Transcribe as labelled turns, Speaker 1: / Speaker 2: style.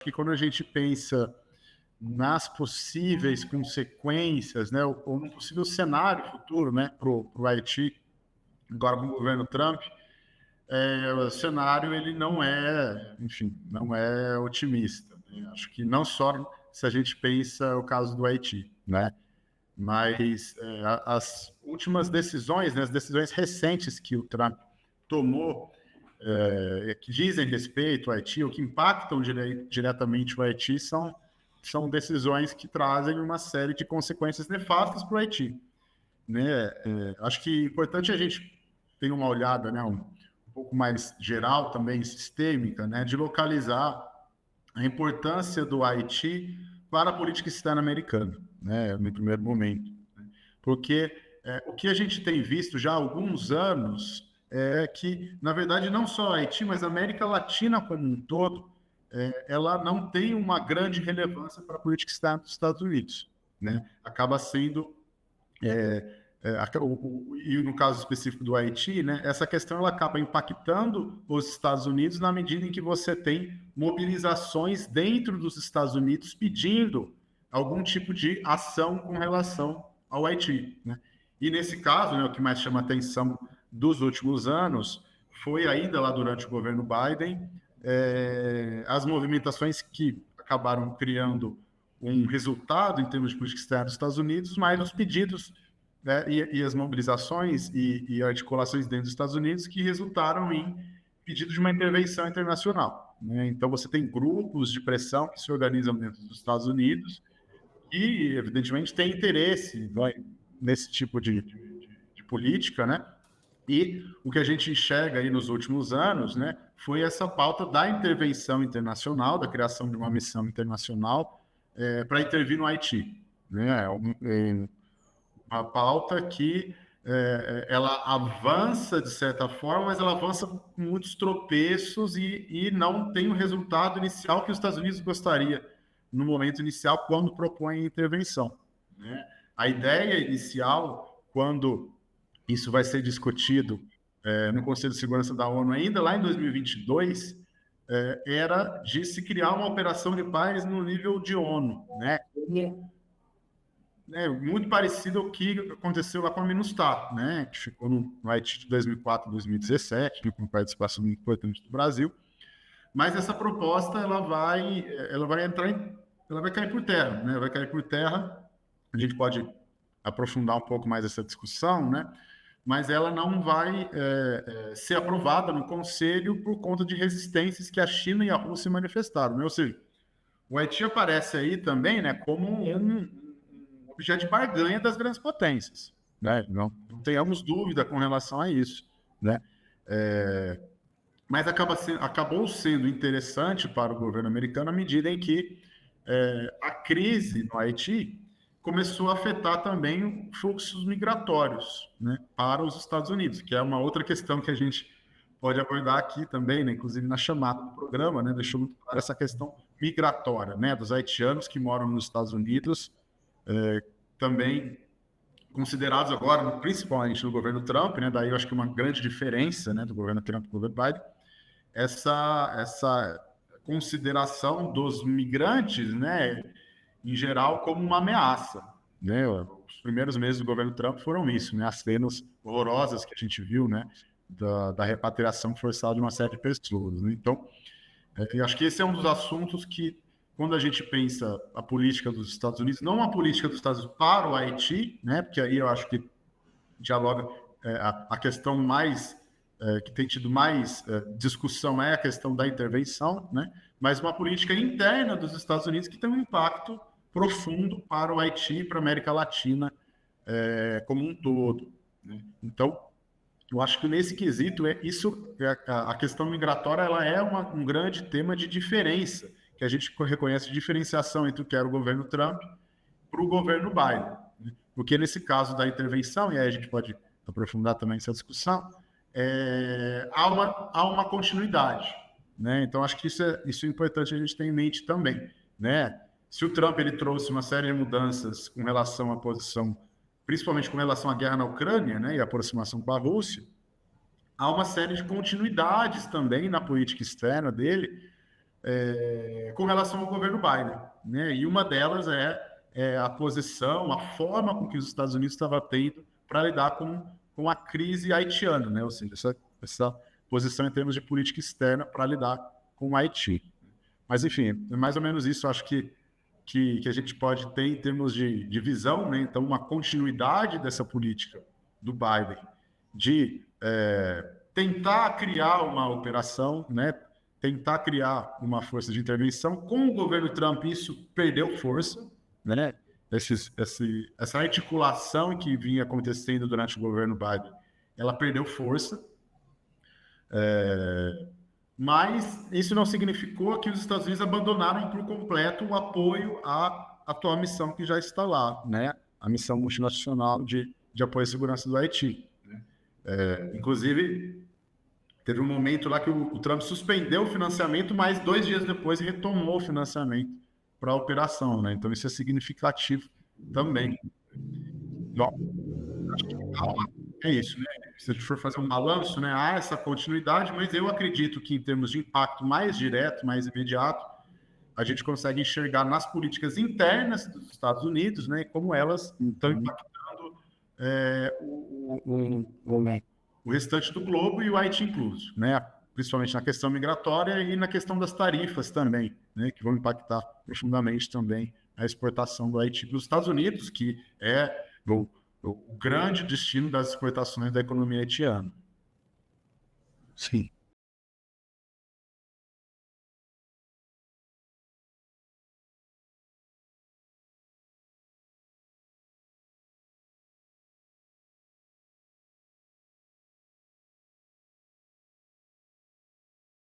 Speaker 1: Que quando a gente pensa nas possíveis consequências, né, ou num possível cenário futuro, né, para o Haiti, agora com o governo Trump, o cenário ele não é, enfim, não é otimista, né? Acho que não só se a gente pensa o caso do Haiti, né, mas as últimas decisões, né, as decisões recentes que o Trump tomou, que dizem respeito ao Haiti, ou que impactam diretamente o Haiti, são decisões que trazem uma série de consequências nefastas para o Haiti, né? Acho que é importante a gente ter uma olhada, né, um pouco mais geral, também sistêmica, né, de localizar a importância do Haiti para a política externa americana, né, no primeiro momento. Porque o que a gente tem visto já há alguns anos é que, na verdade, não só a Haiti, mas a América Latina como um todo, ela não tem uma grande relevância para a política externa dos Estados Unidos, né? Acaba sendo e no caso específico do Haiti, né, essa questão ela acaba impactando os Estados Unidos na medida em que você tem mobilizações dentro dos Estados Unidos pedindo algum tipo de ação com relação ao Haiti, né? E nesse caso, né, o que mais chama atenção dos últimos anos foi ainda lá durante o governo Biden, as movimentações que acabaram criando um resultado em termos de política externa dos Estados Unidos, mas os pedidos, né, e as mobilizações e articulações dentro dos Estados Unidos que resultaram em pedido de uma intervenção internacional, né? Então, você tem grupos de pressão que se organizam dentro dos Estados Unidos e, evidentemente, tem interesse, vai, nesse tipo de política, né? E o que a gente enxerga aí nos últimos anos, né, foi essa pauta da intervenção internacional, da criação de uma missão internacional para intervir no Haiti, né? Uma pauta que ela avança de certa forma, mas ela avança com muitos tropeços e não tem o resultado inicial que os Estados Unidos gostaria no momento inicial quando propõe a intervenção, né? A ideia inicial, quando isso vai ser discutido no Conselho de Segurança da ONU ainda lá em 2022, era de se criar uma operação de paz no nível de ONU, né? Muito parecido ao que aconteceu lá com a MINUSTAH, né, que ficou no Haiti de 2004 a 2017, com participação muito importante do Brasil. Mas essa proposta ela vai ela vai cair por terra, né? Vai cair por terra. A gente pode aprofundar um pouco mais essa discussão, né? Mas ela não vai ser aprovada no Conselho por conta de resistências que a China e a Rússia manifestaram, né? Ou seja, o Haiti aparece aí também, né, como um objeto de barganha das grandes potências, né? Não tenhamos dúvida com relação a isso, né? Mas acabou sendo interessante para o governo americano à medida em que a crise no Haiti começou a afetar também fluxos migratórios, né, para os Estados Unidos, que é uma outra questão que a gente pode abordar aqui também, né, inclusive na chamada do programa, né, deixou muito claro essa questão migratória, né, dos haitianos que moram nos Estados Unidos, também considerados agora, principalmente no governo Trump, né, daí eu acho que uma grande diferença, né, do governo Trump para o governo Biden, essa consideração dos migrantes, né, em geral, como uma ameaça, né? Os primeiros meses do governo Trump foram isso, né? As cenas horrorosas que a gente viu, né, da repatriação forçada de uma série de pessoas, né? Então, eu acho que esse é um dos assuntos que, quando a gente pensa a política dos Estados Unidos, não a política dos Estados Unidos para o Haiti, né? Porque aí eu acho que dialoga a questão mais que tem tido mais discussão é a questão da intervenção, né? Mas uma política interna dos Estados Unidos que tem um impacto profundo para o Haiti e para a América Latina como um todo, né? Então, eu acho que nesse quesito a questão migratória ela é um grande tema de diferença, que a gente reconhece diferenciação entre o que era o governo Trump para o governo Biden, né? Porque nesse caso da intervenção, e aí a gente pode aprofundar também essa discussão, há uma continuidade, né? Então, acho que isso é importante a gente ter em mente também, né? Se o Trump ele trouxe uma série de mudanças com relação à posição, principalmente com relação à guerra na Ucrânia, né, e a aproximação com a Rússia, há uma série de continuidades também na política externa dele, com relação ao governo Biden, né? E uma delas é a posição, a forma com que os Estados Unidos estavam tendo para lidar com a crise haitiana, né? Ou seja, essa posição em termos de política externa para lidar com o Haiti. Mas, enfim, é mais ou menos isso, acho que a gente pode ter em termos de visão, né? Então, uma continuidade dessa política do Biden de tentar criar uma operação, né? Tentar criar uma força de intervenção. Com o governo Trump, isso perdeu força, né? Essa articulação que vinha acontecendo durante o governo Biden, ela perdeu força. Mas isso não significou que os Estados Unidos abandonaram por completo o apoio à atual missão que já está lá, né? A missão multinacional de apoio à segurança do Haiti. Inclusive, teve um momento lá que o Trump suspendeu o financiamento, mas 2 dias depois retomou o financiamento para a operação, né? Então isso é significativo também. Bom, é isso, né? Se a gente for fazer um balanço, né, há essa continuidade, mas eu acredito que em termos de impacto mais direto, mais imediato, a gente consegue enxergar nas políticas internas dos Estados Unidos, né, como elas estão impactando o restante do globo e o Haiti incluso, né, principalmente na questão migratória e na questão das tarifas também, né, que vão impactar profundamente também a exportação do Haiti para os Estados Unidos, que é o grande destino das exportações da economia haitiana.
Speaker 2: Sim.